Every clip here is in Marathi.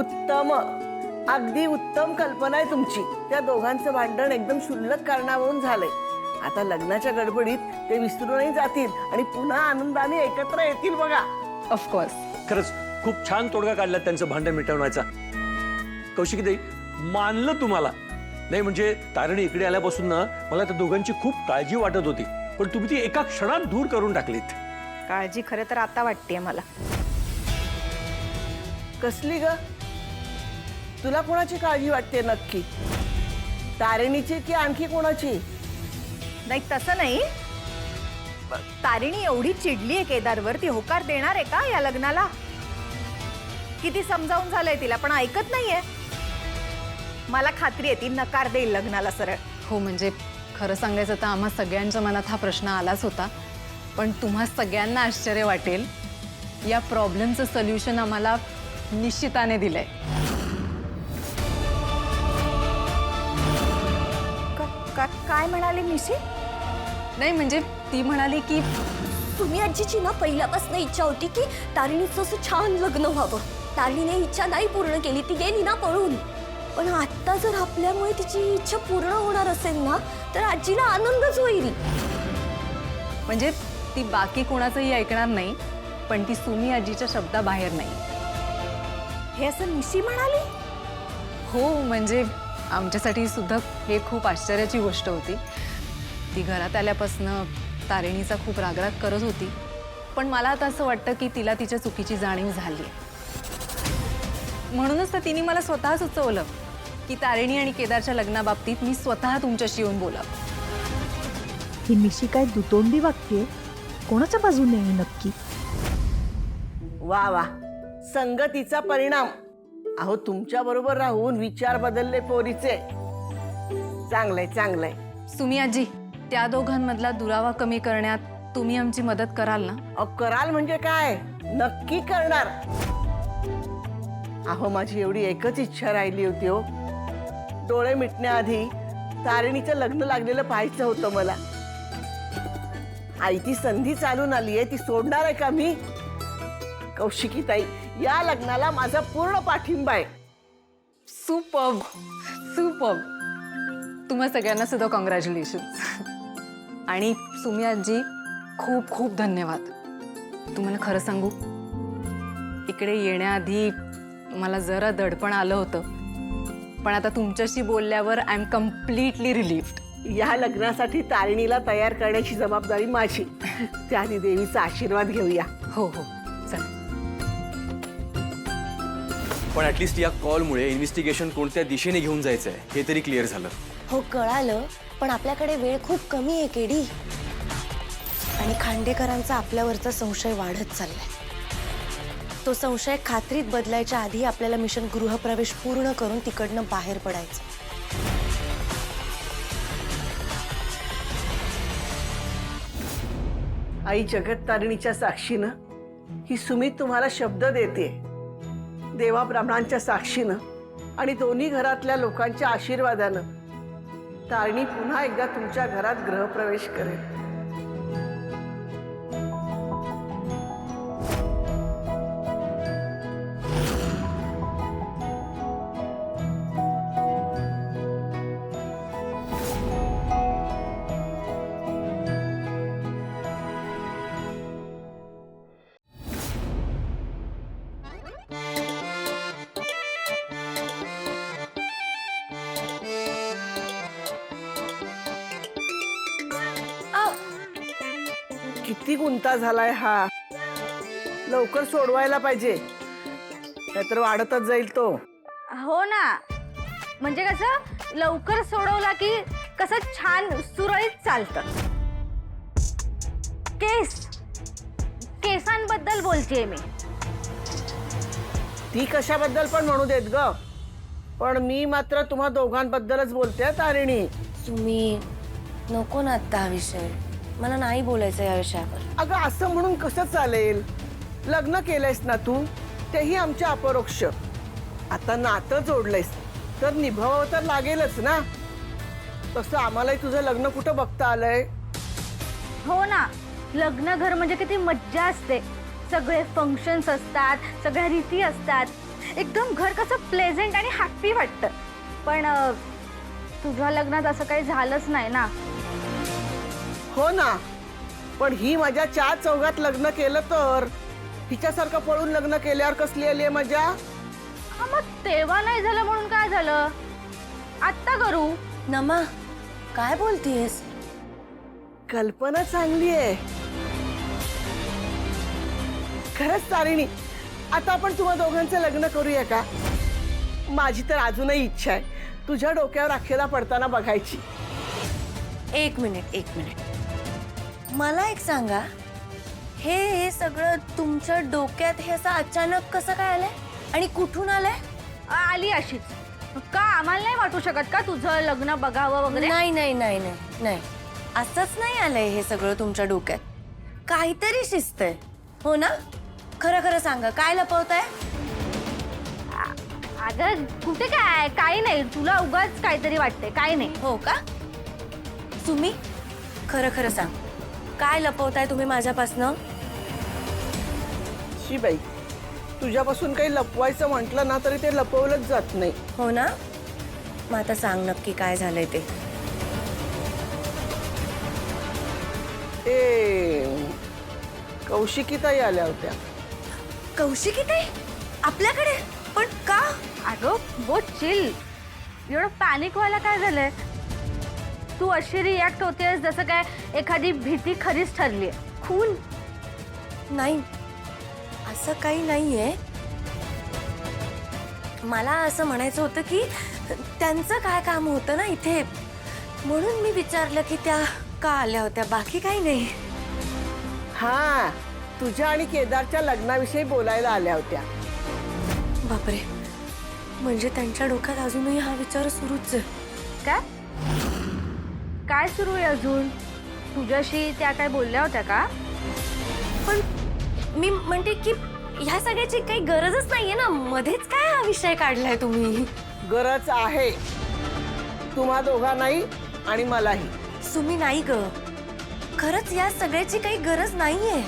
उत्तम, अगदी उत्तम कल्पना आहे तुमची. त्या दोघांचं भांडण एकदम क्षुल्लक कारणावरून झालंय. आता लग्नाच्या गडबडीत ते विसरूनही जातील आणि पुन्हा आनंदाने एकत्र येतील बघा. ऑफकोर्स. खरंच खूप छान तोडगा काढला त्यांचं भांडण मिटवण्याचा. कौशिकीताई, मानलं तुम्हाला. नाही म्हणजे तारिणी इकडे आल्यापासून ना मला त्या दोघांची खूप काळजी वाटत होती, पण तुम्ही ती एका क्षणात दूर करून टाकलीत. काळजी खरं तर आता वाटतेय मला. कसली ग? तुला कोणाची काळजी वाटते नक्की? तारिणीची की आणखी कोणाची? नाही तसं नाही. तारिणी एवढी चिडली आहे केदारवर, ती होकार देणार आहे का या लग्नाला? किती समजावून झालंय तिला, पण ऐकत नाहीये. मला खात्री आहे ती नकार देईल लग्नाला सरळ. हो म्हणजे खरं सांगायचं तर आम्हा सगळ्यांच्या मनात हा प्रश्न आलाच होता, पण तुम्हा सगळ्यांना आश्चर्य वाटेल, या प्रॉब्लेमचं सोल्युशन आम्हाला निश्चिताने दिलंय. काय म्हणाली निशी? नाही म्हणजे ती म्हणाली की तुम्ही आजीची ना पहिल्यापासून इच्छा होती की तारिणीचं असं छान लग्न व्हावं. तारिणीने इच्छा नाही पूर्ण केली, ती गेली ना पळून. पण आता जर आपल्यामुळे तिची इच्छा पूर्ण होणार असेल ना तर आजीला आनंदच होईल. म्हणजे ती बाकी कोणाचंही ऐकणार नाही, पण ती सुमी आजीच्या शब्दाबाहेर नाही. हे असं निशी म्हणाली? हो म्हणजे आमच्यासाठी सुद्धा हे खूप आश्चर्याची गोष्ट होती. ती घरात आल्यापासनं तारिणीचा खूप रागराग करत होती, पण मला आता असं वाटतं की तिला तिच्या चुकीची जाणीव झाली आहे. म्हणूनच तर तिने मला स्वतः सुचवलं की तारिणी आणि केदारच्या लग्नाबाबतीत मी स्वतः तुमच्याशी येऊन बोलावं. ही निशी काय दुतोंडी वाक्ये? कोणाच्या बाजूने आहे नक्की? वा वा, संगतीचा परिणाम. अहो तुमच्या बरोबर राहून विचार बदलले पोरीचे. चांगलंय चांगलंय. सुमी आजी, त्या दोघांमधला दुरावा कमी करण्यात तुम्ही आमची मदत कराल ना? अहो कराल म्हणजे काय, नक्की करणार. अहो माझी एवढी एकच इच्छा राहिली होती हो. डोळे मिटण्याआधी तारिणीचं लग्न लागलेलं पाहायचं होतं मला. आई ती संधी चालून आली आहे, ती सोडणार आहे का मी? कौशिकीताई, या लग्नाला माझा पूर्ण पाठिंबा आहे. Superb superb. तुम्हा सगळ्यांना सुद्धा कॉंग्रॅच्युलेशन्स. आणि सुमी आजी खूप खूप धन्यवाद. तुम्हाला खरं सांगू, इकडे येण्याआधी मला जरा दडपण आलं होतं, पण आता तुमच्याशी बोलल्यावर आय एम कम्प्लिटली रिलीव्ड. या लग्नासाठी तारिणीला तयार करण्याची जबाबदारी माझी. त्याआधी देवीचा आशीर्वाद घेऊया. हो हो चल. पण ॲटलिस्ट या कॉलमुळे इन्व्हेस्टिगेशन कोणत्या दिशेने घेऊन जायचं आहे हे तरी क्लिअर झालं. हो कळालं, पण आपल्याकडे वेळ खूप कमी आहे केडी. आणि खांडेकरांचा आपल्यावरचा संशय वाढत चाललाय. तो संशय खात्रीत बदलायच्या आधी आपल्याला मिशन गृहप्रवेश पूर्ण करून तिकडनं बाहेर पडायचं. आई जगत तारिणीच्या साक्षीनं ही सुमित तुम्हाला शब्द देते. देवा ब्राह्मणांच्या साक्षीनं आणि दोन्ही घरातल्या लोकांच्या आशीर्वादानं तारिणी पुन्हा एकदा तुमच्या घरात गृहप्रवेश करेल. किती गुंता झालाय हा. लवकर सोडवायला पाहिजे, नाहीतर वाढतच जाईल तो. हो ना, म्हणजे कसं लवकर सोडवला की कसं छान सुरळीत चालतं. केसांबद्दल बोलतेय मी. ती कशाबद्दल पण म्हणू देत ग, पण मी मात्र तुम्हा दोघांबद्दलच बोलते तारिणी. तुम्ही नको ना आता हा विषय, मला नाही बोलायचं या विषयावर. अगं असं म्हणून कसं चालेल? लग्न केलंयस ना तू, तेही आमच्या अपरोक्ष. आता नातं जोडलंयस तर निभावावं तर लागेलच ना. तसं आम्हालाही तुझं लग्न कुठं बघता आलंय? हो ना, लग्न घर म्हणजे किती मज्जा असते. सगळे फंक्शन्स असतात, सगळ्या रीती असतात. एकदम घर कसं प्लेझेंट आणि हॅप्पी वाटतं. पण तुझ्या लग्नात असं काही झालंच नाही ना. हो ना, पण ही मजा 4 चौघात लग्न केलं तर हिच्यासारखं पळून लग्न केल्यावर कसली आली मजा. हा, मग तेव्हा नाही झालं म्हणून काय झालं, आत्ता करू. नमा, काय बोलतीयस? कल्पना चांगली आहे खरंच तारिणी. आता आपण तुम्हा दोघांचं लग्न करूया का? माझी तर अजूनही इच्छा आहे तुझ्या डोक्यावर अक्षदा पडताना बघायची. एक मिनिट, मला एक सांगा, हे सगळं तुमच्या डोक्यात हे असं अचानक कसं काय आलंय आणि कुठून आलंय? आली अशीच. का आम्हाला नाही वाटू शकत का तुझं लग्न बघावं वगैरे? नाही, असंच नाही आलंय हे सगळं तुमच्या डोक्यात. काहीतरी शिस्त आहे, हो ना? खरं सांगा, काय लपवताय? अगं कुठे काय, काही नाही. तुला उगाच काहीतरी वाटते, काही नाही. हो का? तुम्ही खरं सांग, काय लपवताय तुम्ही माझ्यापासनं? शिबाई, तुझ्यापासून काही लपवायचं म्हटलं ना तरी ते लपवलंच जात नाही. हो ना? मग आता सांग नक्की काय झालंय ते. कौशिकीताई आल्या होत्या. कौशिकीताई आपल्याकडे? पण का? अगं बहुत चिल. एवढं पॅनिक व्हायला काय झालंय? तू अशी रिॲक्ट होतेस जसं काय एखादी भीती खरीच ठरली. खून नाही, असं काही नाहीये. मला असं म्हणायचं होतं की त्यांचं काय काम होतं ना इथे, म्हणून मी विचारलं की त्या का आल्या होत्या, बाकी काही नाही. हा, तुझ्या आणि केदारच्या लग्नाविषयी बोलायला आल्या होत्या. बापरे, म्हणजे त्यांच्या डोक्यात अजूनही हा विचार सुरूच आहे. काय काय सुरू आहे अजून? तुझ्याशी त्या काय बोलल्या होत्या का? पण मी म्हणते की ह्या सगळ्याची काही गरजच नाहीये ना, मध्येच काय हा विषय काढलाय तुम्ही? गरज आहे तुम्हा दोघांनाही आणि मलाही. सुमी, नाही ग, खरंच या सगळ्याची काही गरज नाहीये.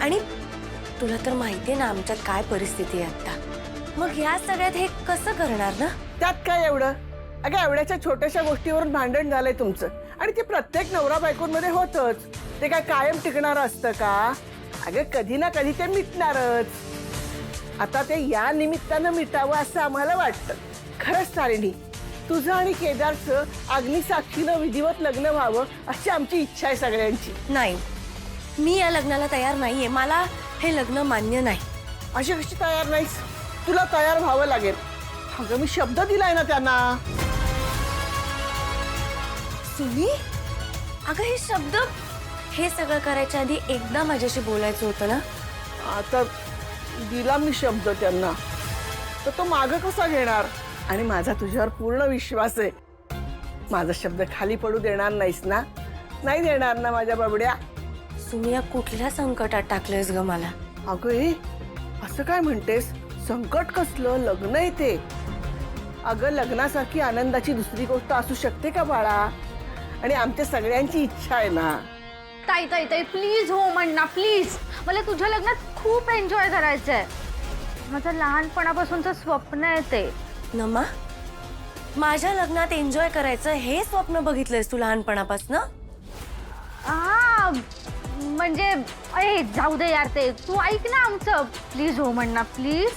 आणि तुला तर माहितीये ना आमच्यात काय परिस्थिती आहे आता. मग या सगळ्यात हे कसं करणार ना? त्यात काय एवढं? अगं, एवढ्याच्या छोट्याशा गोष्टीवरून भांडण झालंय तुमचं, आणि ते प्रत्येक नवरा बायकोंमध्ये होतच. ते काय कायम टिकणारं असतं का? अगं, कधी ना कधी ते मिटणारच. आता ते या निमित्तानं मिटावं असं आम्हाला वाटतं. खरंच तारिणी, तुझं आणि केदारचं अग्निसाक्षीनं विधिवत लग्न व्हावं अशी आमची इच्छा आहे सगळ्यांची. नाही, मी या लग्नाला तयार नाहीये. मला हे लग्न मान्य नाही. अशी कशी तयार नाहीस? तुला तयार व्हावं लागेल. अगं, मी शब्द दिलाय ना त्यांना. सुमी, अगं हे शब्द, हे सगळं करायच्या आधी एकदा माझ्याशी बोलायचं होतं ना. आता दिला मी शब्द त्यांना, तर तो मागं कसा घेणार? आणि माझा तुझ्यावर पूर्ण विश्वास आहे. माझा शब्द खाली पडू देणार नाहीस ना? नाही देणार ना माझ्या बाबड्या? सुमी, या कुठल्या संकटात टाकलंयस ग मला? अगं, हे असं काय म्हणतेस? संकट कसलं? लग्न येते. अगं, लग्नासारखी आनंदाची दुसरी गोष्ट असू शकते का बाळा? आणि आमच्या सगळ्यांची इच्छा आहे ना. ताई ताई ताई, प्लीज हो म्हण ना, प्लीज. मला तुझ्या लग्नात खूप एन्जॉय करायचंय. माझं लहानपणापासूनचं स्वप्न आहे ते. नमा, माझ्या लग्नात एन्जॉय करायचं हे स्वप्न बघितलंयस तू लहानपणापासून? हा, म्हणजे जाऊ दे यार, ते तू ऐक ना आमचं. प्लीज हो म्हण ना, प्लीज.